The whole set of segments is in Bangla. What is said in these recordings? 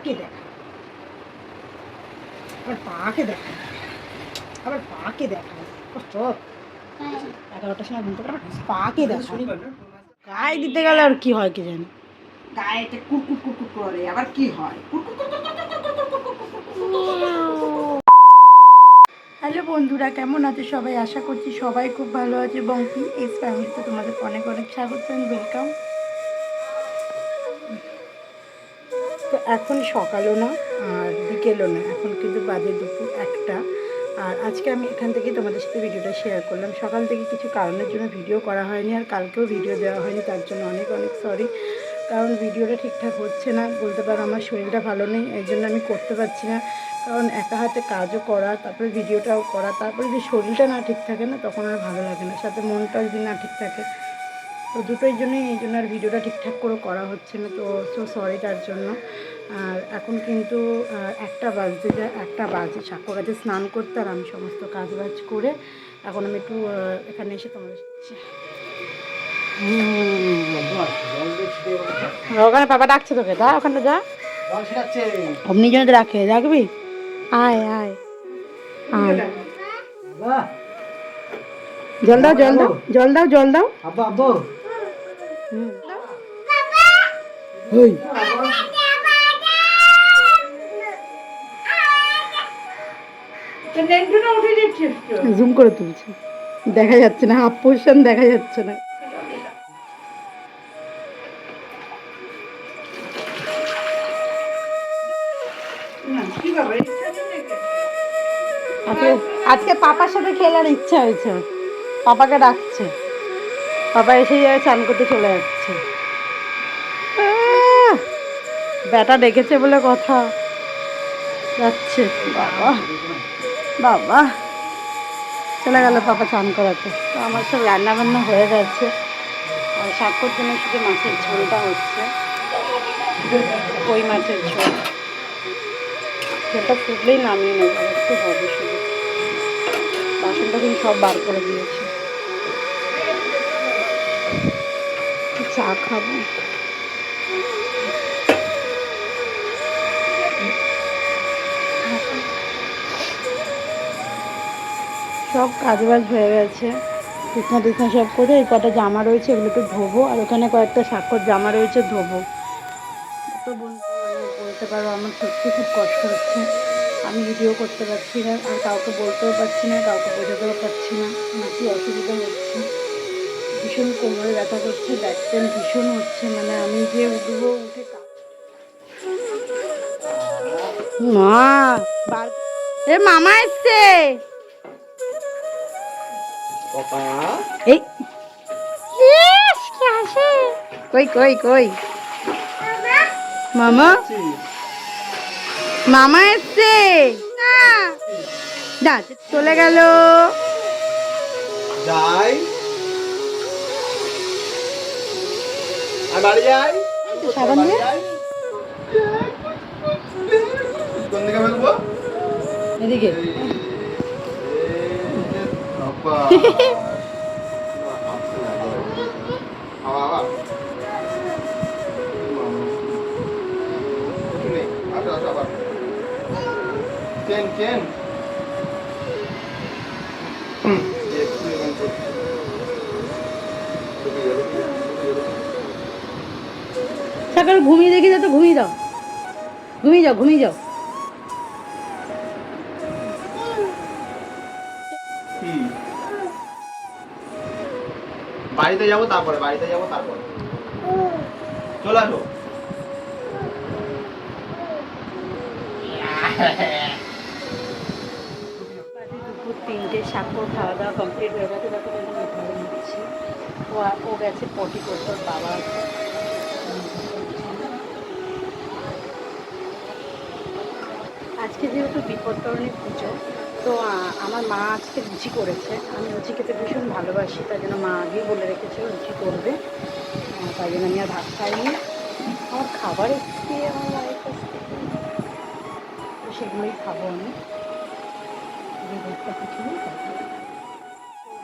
পাকে দেখা, আবার পাকে দেখা, আবার পাকে দেখা। চোখ 11টার সময় ঘুমতে পারে, পাকে দেখা। গায়ে দিতে গেলে আর কি হয় কি জানি, গায়েতে কুকুর কুকুর করে, আবার কি হয়। হ্যালো বন্ধুরা, কেমন আছে সবাই? আশা করছি সবাই খুব ভালো আছে এবং পিএস ফ্যামিলিতে তোমাদের অনেক অনেক স্বাগত, ওয়েলকাম। তো এখন সকালও না আর বিকেলও না, এখন কিন্তু বাজে দুপুর 1টা। আর আজকে আমি এখান থেকে তোমাদের সাথে ভিডিওটা শেয়ার করলাম। সকাল থেকে কিছু কারণের জন্য ভিডিও করা হয়নি, আর কালকেও ভিডিও দেওয়া হয়নি, তার জন্য অনেক অনেক সরি। কারণ ভিডিওটা ঠিকঠাক হচ্ছে না, বলতে পারো আমার শরীরটা ভালো নেই, এই জন্য আমি করতে পারছি না। কারণ একা হাতে কাজও করা, তারপরে ভিডিওটাও করা, তারপরে যদি শরীরটা না ঠিক থাকে না, তখন আর ভালো লাগে না, সাথে মনটা যদি না ঠিক থাকে, তো দুটোই জন্যই, এই জন্য আর ভিডিওটা ঠিকঠাক করে করা হচ্ছে না। তো সো সরি তার জন্য। আর এখন কিন্তু 1টা বাজতে যায়, 1টা বাজে। সাক্ষ্য কাজে স্নান করতে, আর আমি সমস্ত কাজ বাজ করে এখন আমি একটু এখানে এসে তোমাদের ওখানে বাবা ডাকছে তোকে, যা ওখানে যা, অমনি জন্য রাখে, রাখবি, আয় আয় আয়। জল দাও, জল দাও, জল দাও, জল দাও। জুম করে তুলছে, দেখা যাচ্ছে না, হাফ পোর্শন দেখা যাচ্ছে না। আজকে পাপার সাথে খেলার ইচ্ছা হয়েছে, পাপাকে ডাকছে, পাপা এসে যাবে, চান করতে চলে যাচ্ছে। ব্যাটা ডেকেছে বলে কথা, যাচ্ছে। বাবা বাবা চলে গেল পাপা চান করাতে। তো আমার সব রান্না বান্না হয়ে গেছে, আর শাকর জন্য শুধু মাছের ঝোলটা হচ্ছে, ওই মাছের ঝোল। ঝোলটা ফুটলেই নামিয়ে নেবো, একটু হবে শুধু। বাসনটা কিন্তু সব বার করে দিয়েছে। চা খাবো। সব কাজবাজ হয়ে গেছে, বিছনা টিছনা সব করে, এই কটা জামা রয়েছে এগুলোকে ধোবো, আর ওখানে কয়েকটা স্বাক্ষর জামা রয়েছে ধোবো। তো বলতে পারো আমার সত্যি খুব কষ্ট হচ্ছে, আমি ভিডিও করতে পারছি না, আর কাউকে বলতেও পারছি না, কাউকে বোঝাতেও পারছি না আমার কী অসুবিধা হচ্ছে। ভীষণ কোমরে ব্যথা করছে, ব্যাক পেন ভীষণ হচ্ছে, মানে আমি যে উঠবো, উঠে মা বার, এ মামা এসছে, এই কই কই কই মামা, মামা এসছে, যা চলে গেল। যাই আর বাড়ি যাই, সাবান দিয়ে কোন দিকে ফেলবো? এদিকে। চেন চেন সকাল ঘুমিয়ে দেখি যা, তো ঘুমিয়ে যাও, ঘুমিয়ে যাও, ঘুমিয়ে যাও। বাড়িতে যাবো তারপরে, বাড়িতে যাবো তারপরে চলে আসো। দুপুর 3টে, স্বাক্ষর খাওয়া দাওয়া কমপ্লিট হয়ে গেছে, দেখো ঘরে নিচ্ছি। ও গেছে পটি করতে, ওর বাবা আছে। আজকে যেহেতু বিপত্তারিণী পুজো, তো আমার মা আজকে লুচি করেছে, আমি লুচি খেতে ভীষণ ভালোবাসি, তাই জন্য মা আগেই বলে রেখেছে লুচি করবে, তাই জন্য আমি আর ভাত খাইনি। আমার খাবার এসছে আমার মায়ের কাছ থেকে, তো সেগুলোই খাবো আমি।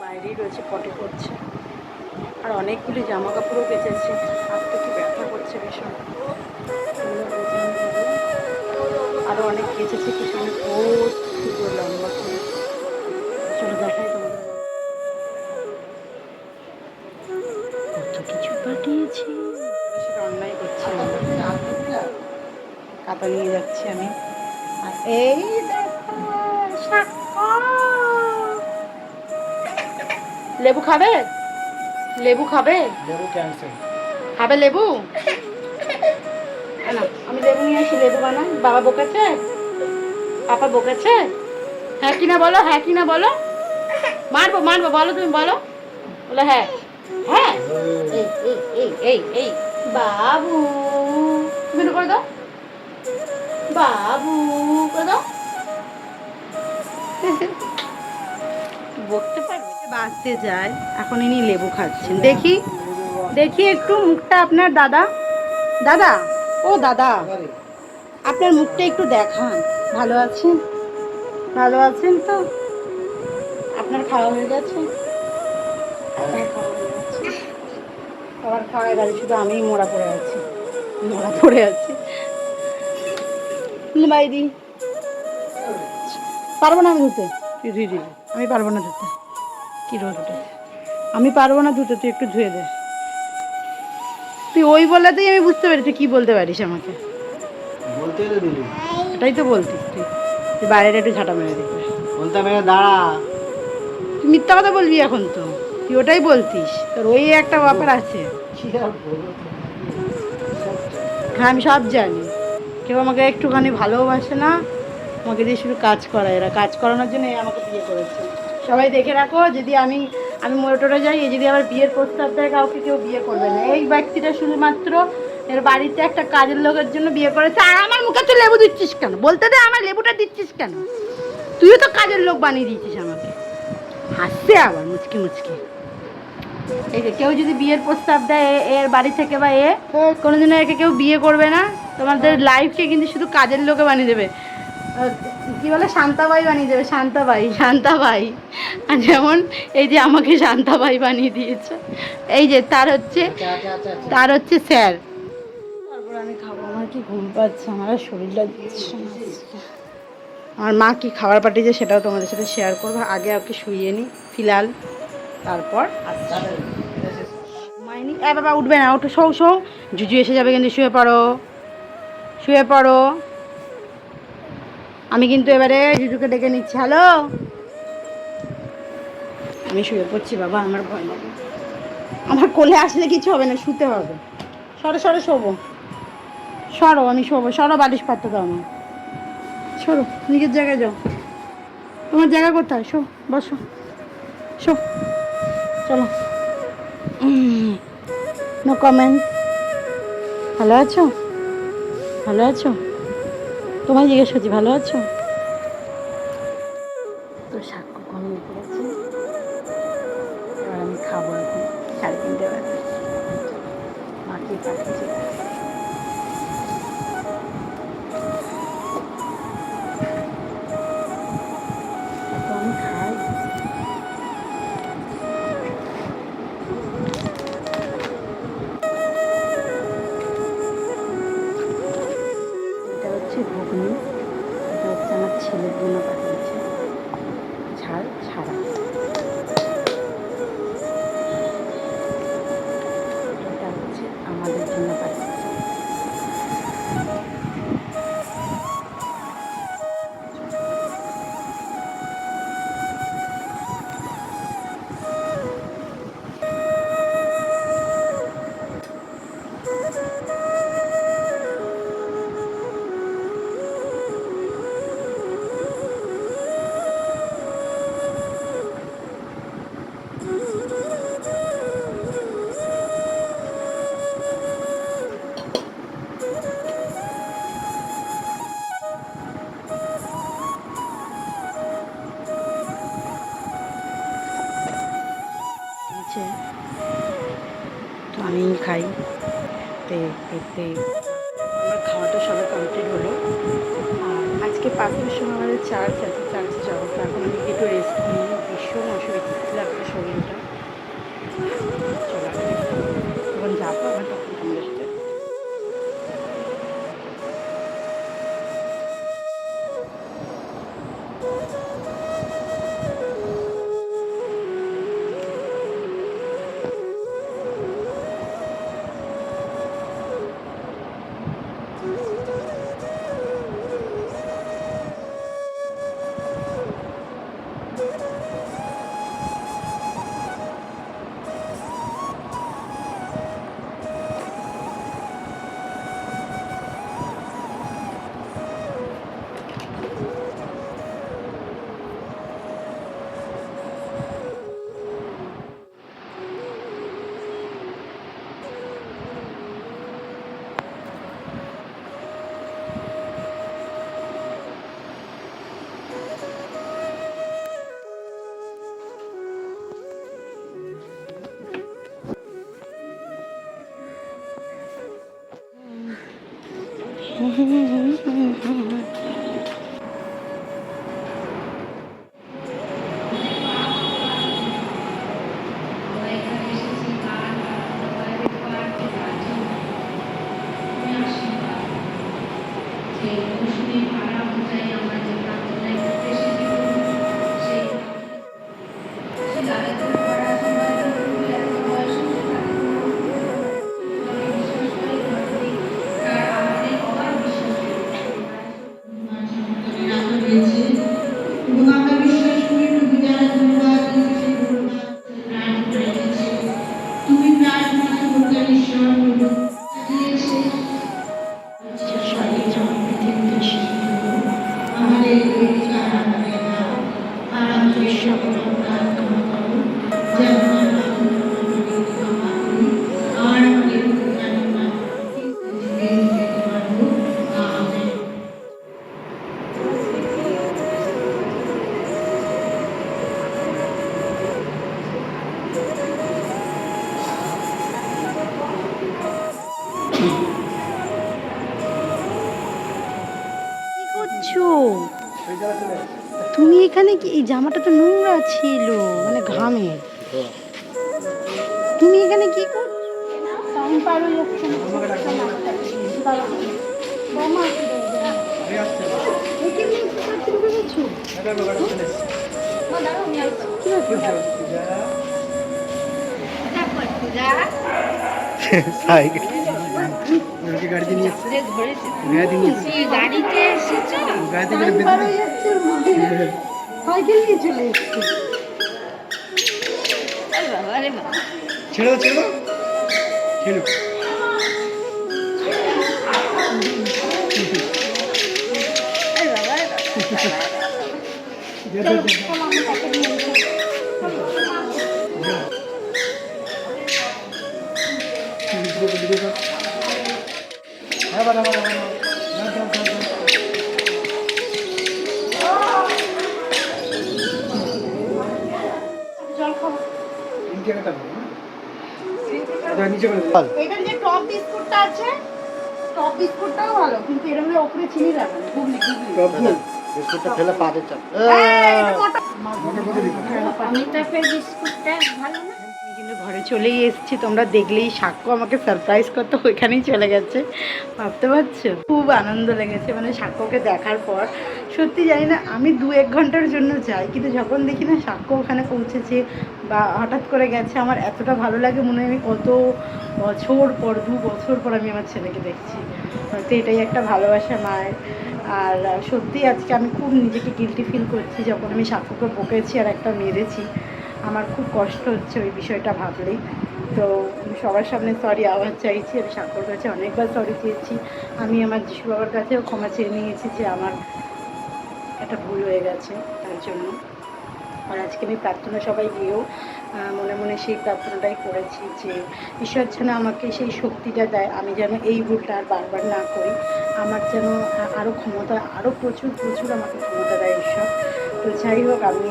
বাইরেই রয়েছে, পটি করছে, আর অনেকগুলি জামা কাপড়ও কেচেছে, হাতটা কি ব্যথা করছে ভীষণ। আরও অনেক কেচেছে পিছনে পুরো লম্বা করে। চলো দেখাই তোমাদের কত কিছু পাঠিয়েছি। সেটা অন্যায় করছি আমরা। কাতা নিয়ে যাচ্ছি আমি। আর এই দেখো সাক্ষর। লেবু খাবে? লেবু খাবে? লেবু ক্যান্সেল। খাবে লেবু? না আমি লেবু নিয়ে আসি, লেবু বানাই। বাবা বকেছে? পাপা বকেছে? হ্যাঁ কি না বলো, হ্যাঁ কি না বলো। মারবো মারবো, বলো তুমি বলো। বলো হ্যাঁ। হ্যাঁ এই এই এই এই এই বাবু, তুমি একটু করে দাও। বাবু করে দাও। বকতে পারবে? বাঁচতে যায়। এখন ইনি লেবু খাচ্ছেন। দেখি দেখি একটু মুখটা আপনার। দাদা দাদা, ও দাদা, আপনার মুখটা একটু দেখান। ভালো আছেন? ভালো আছেন তো? আপনার খাওয়া হয়ে গেছে? আপনার খাওয়া হয়ে গেছে? সবার খাওয়া হয়ে গেছে, শুধু আমিই মরা পড়ে আছি। মরা পড়ে আছি। বাইদি পারবো না আমি ধুতে। তুই ধুয়ে দিবি। আমি পারবো না ধুতে। কি রোদ উঠে, আমি পারবো না ধুতে, তুই একটু ধুয়ে দে। তুই ওই বলাতেই আমি বুঝতে পারি তুই কি বলতে পারিস আমাকে। বলতে তো দিলি। এটাই তো বলতিস তুই। তুই বাইরেটা একটু ঝাঁটা মেরে দিবি। বলতে মেরে দাঁড়া। তুই মিথ্যা কথা বলবি এখন তো। তুই ওটাই বলতিস, তোর ওই একটা ব্যাপার আছে। কি আর বলবো? হ্যাঁ আমি সব জানি। কেউ আমাকে একটুখানি ভালোবাসে না, আমাকে দিয়ে শুধু কাজ করায়। এরা কাজ করানোর জন্য আমাকে বিয়ে করেছে। সবাই দেখে রাখো, যদি আমি মোড়ে টোড়ে যাই, এ যদি আবার বিয়ের প্রস্তাব দেয়, কাউকে কেউ বিয়ে করবে না। এই ব্যক্তিটা শুধুমাত্র এর বাড়িতে একটা কাজের লোকের জন্য বিয়ে করেছে। আর আমার মুখে তুই লেবু দিচ্ছিস কেন? বলতে দে, আমার লেবুটা দিচ্ছিস কেন? তুইও তো কাজের লোক বানিয়ে দিয়েছিস আমাকে। হাসছে আবার মুচকি মুচকি। এই যে কেউ যদি বিয়ের প্রস্তাব দেয় এর বাড়ি থেকে, বা কোনোদিনও একে কেউ বিয়ে করবে না। তোমাদের লাইফকে কিন্তু শুধু কাজের লোকে বানিয়ে দেবে। কি বলে, শান্তাবাই বানিয়ে দেবে। শান্তাবাই, শান্তাবাই। আর যেমন এই যে আমাকে শান্তাবাই বানিয়ে দিয়েছে। এই যে তার হচ্ছে স্যার। তারপর আমি খাবো। আমার কি ঘুম পাচ্ছে, আমার আর শরীরটা দিচ্ছে না। আমার মা কি খাবার পাঠিয়েছে সেটাও তোমাদের সাথে শেয়ার করবো। আগে ওকে শুইয়ে নিই ফিলহাল, তারপর ঘুমাইনি। বাবা উঠবে না, ওঠো, শো শো। জুজু এসে যাবে কিন্তু, শুয়ে পড়ো, শুয়ে পড়ো। আমি কিন্তু এবারে জুজুকে ডেকে নিচ্ছি। হ্যালো, আমি শুয়ে পড়ছি বাবা, আমার ভয় লাগে। আমার কোলে আসলে কিছু হবে না, শুতে হবে। সরো সরো, শোবো। সরো, আমি শোবো। সরো, বালিশ পাততে দাও আমার। সরো, নিজের জায়গায় যাও। তোমার জায়গা কোথায়? শো, বসো, শো। চলো। No comment. ভালো আছো? ভালো আছো? তোমায় জিজ্ঞেস করছি, ভালো আছো? তো সাক্ষ্য ঘুমিয়ে পড়েছি। এবার আমি খাবো। এখন 3:30 বাজে। মাকে পাঠিয়েছি। তো আমি খাই। এটা হচ্ছে ঘুগনি, এটা হচ্ছে আমার ছেলের জন্য পাঠিয়েছে, ঝাল ছাড়া। এটা হচ্ছে আমাদের জন্য পাঠিয়েছে। তো আমি খাই। আমার খাওয়াটা সবাই কমপ্লিট হলো। আর আজকে 5টার সময় আমাদের চার্জ আছে, চার্জে যাবো। তো এখন আমি একটু রেস্ট নিই। ভীষণ অসুবিধা লাগছে শরীরটা। চলো তখন যাবো আবার, তখন তোমাদের সাথে। এবং আমরা বিশ্বাস করি তুমি যারা ধন্যবাদ দিয়েছে প্রাণ করে দিয়েছে তুমি প্রার্থনা করতে ঈশ্বর দিয়েছে আমাদের আর আমাদের সকল অপরাধ ক্ষমা করো যেমন আমরা ক্ষমা করি আর আমাদের আমেন। কি করছো তুমি এখানে? কি এই জামাটা তো নোংরা ছিল, মানে ঘামে। তুমি এখানে কি করছো? টাইম পার হয়ে যাচ্ছে না। বাবা, এখানে কি করছো? কি ব্যাপার? টাইম পার হয়ে যাচ্ছে ওর মধ্যে। সাইকেল নিয়ে চলে এসছে। ছেড়ে ছেড়ে ছেড়ে হ্যাঁ বাবা জল খাবো। এখানে যে টপ বিস্কুটটা আছে, টপ বিস্কুটটাও ভালো, কিন্তু এরকম ওপরে চিনি রাখা না। বিস্কুটটা ফেলে পাতে চাপ বিস্কুটটা ভালো না। আমি কিন্তু ঘরে চলেই এসেছি, তোমরা দেখলেই। সাক্ষ্য আমাকে সারপ্রাইজ করতে ওইখানেই চলে গেছে, ভাবতে পারছো? খুব আনন্দ লেগেছে, মানে সাক্ষ্যকে দেখার পর। সত্যি জানি না, আমি 2-1 ঘন্টার জন্য যাই, কিন্তু যখন দেখি না সাক্ষ্য ওখানে পৌঁছেছে বা হঠাৎ করে গেছে, আমার এতটা ভালো লাগে, মনে হয় আমি কত বছর পর, 2 বছর পর আমি আমার ছেলেকে দেখছি। হয়তো এটাই একটা ভালোবাসা মায়ের। আর সত্যি আজকে আমি খুব নিজেকে গিল্টি ফিল করছি, যখন আমি সাক্ষ্যকে বকেছি আর একটা মেরেছি। আমার খুব কষ্ট হচ্ছে ওই বিষয়টা ভাবলেই। তো সবার সামনে সরি আবার চাইছি। আমি সাক্ষ্যর কাছে অনেকবার সরি চেয়েছি। আমি আমার যিশু বাবার কাছেও ক্ষমা চেয়ে নিয়েছি যে আমার একটা ভুল হয়ে গেছে তার জন্য। আর আজকে আমি প্রার্থনা সবাই গিয়েও মনে মনে সেই প্রার্থনাটাই করেছি যে ঈশ্বর যেন আমাকে সেই শক্তিটা দেয়, আমি যেন এই ভুলটা আর বারবার না করি। আমার যেন আরও ক্ষমতা, আরও প্রচুর প্রচুর আমাকে ক্ষমতা দেয় ঈশ্বর। তো যাই হোক, আমি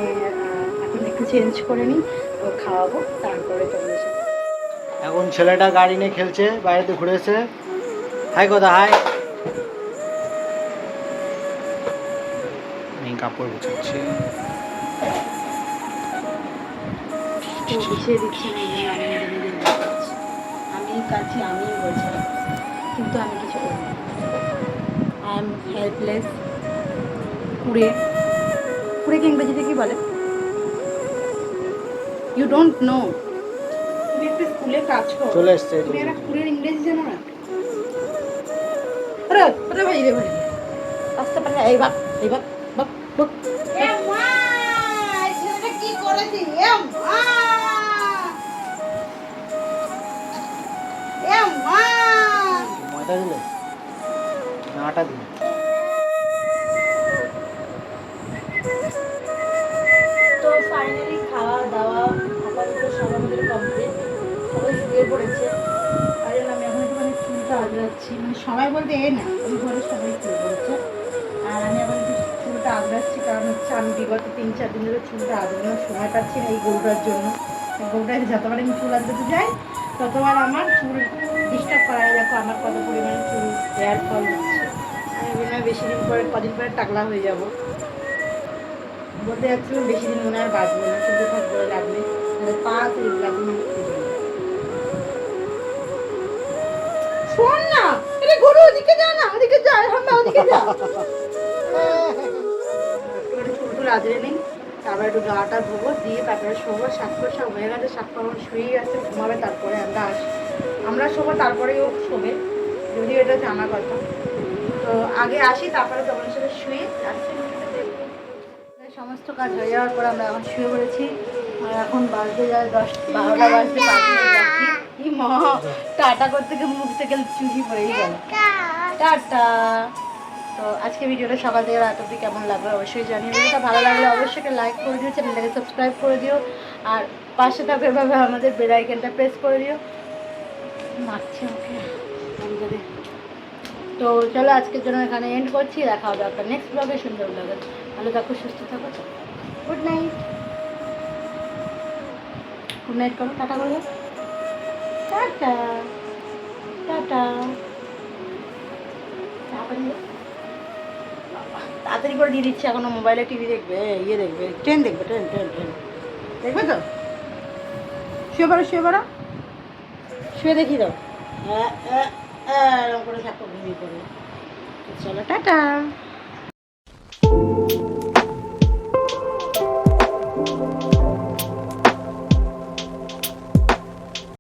এখন একটু চেঞ্জ করে নিই, ও খাওয়াবো, তারপরে তোমাদের সাথে। এখন ছেলেটা গাড়ি নিয়ে খেলছে, বাইরেতে ঘুরেছে। হাই কথা হাই। আমি কাপড় গুছাচ্ছি। তো গুছিয়ে দিচ্ছি না, এই জন্য আমি নিজে নিজে করছি। আমি কাছে আমিই বলছি, কিন্তু আমি কিছু করি না। I am helpless. কুড়ে কুড়েকে ইংরেজিতে কি বলে? You don't know. তুমি একটা স্কুলে কাজ করো, চলে এসছে। তুমি একটা কুড়ের ইংরেজি জানো না? আরে আরে ভাই রে ভাই, আসতে পারে। এই বাপ, এই বাপ, বাপ বাপ। এ মা, ছেলেটা কি করেছে? এ মা, এ মা। ময়দা দিলে না আটা দিলে? তো ফাইনালি খাওয়া দাওয়া আপাতত সব আমাদের কমপ্লিট, সবাই শুয়ে পড়েছে। আর আমি এখন একটু চুলটা আঁচড়াচ্ছি, মানে সবাই বলতে এ না, আমি ঘরে সবাই শুয়ে পড়েছে। আর আমি এখন একটু চুলটা আঁচড়াচ্ছি, কারণ হচ্ছে আমি বিগত 3-4 দিন ধরে চুলটা আঁচড়ানোর সময় পাচ্ছি না এই গরুটার জন্য। গরুটাকে যতবার আমি চুল আঁচড়াতে যাই, ততবার আমার চুল ডিস্টার্ব করা যায়। দেখো আমার কত পরিমাণে চুল হেয়ার ফল হচ্ছে। আমি না বেশি দিন পরে কদিন পরে টাকলা হয়ে যাব। বলতে যাচ্ছিলাম বেশি দিন মনে আর বাঁচবো না, কিন্তু থাকবে লাগবে পা লাগবে। শোন না, এটা গরু, ওদিকে যা না, ওদিকে যা, হাম্মা ওদিকে যা। একটু চুলটুল আজরে নেই, তারপর একটু গাটা ধোবো, দিয়ে তারপরে শোবো। 7 সব হয়ে গেছে, 7 শুয়েই আছে, ঘুমাবে, তারপরে আমরা শোবো, তারপরেও শোবে, যদিও এটা জানা কথা। তো আগে আসি, তারপরে তোমাদের সাথে শুয়ে সমস্ত কাজ হয়ে যাওয়ার পর আমরা এখন শুয়ে পড়েছি। আর এখন বাজতে যায় 10-12টা বাজতে যাচ্ছি। কি মা, টাটা করতে গিয়ে মুখ থেকে চুরি পড়েই গেল। টাটা। তো আজকে ভিডিওটা সকাল থেকে রাত অবধি কেমন লাগলো অবশ্যই জানিয়ে। ভিডিওটা ভালো লাগলে অবশ্যই একটা লাইক করে দিও, চ্যানেলটাকে সাবস্ক্রাইব করে দিও, আর পাশে থাকো এভাবে আমাদের বেল আইকনটা প্রেস করে দিও। মারছে ওকে। তো চলো আজকের জন্য এখানে এন্ড করছি। দেখা হবে আপনার নেক্সট ব্লগে। সুন্দর লাগে, ভালো থাকো, সুস্থ থাকো। Good night. গুড নাইট করো, টাটা করো। Tata tata. তাড়াতাড়ি করে দিয়ে দিচ্ছে, এখনো মোবাইলে টিভি দেখবে, দেখবে, ট্রেন দেখবে, ট্রেন দেখবে তো। শুয়ে পড়ো, শুয়ে দেখিয়ে দাও। এরকম করে থাকো, ঘুমিয়ে পড়ো। চলো টাটা।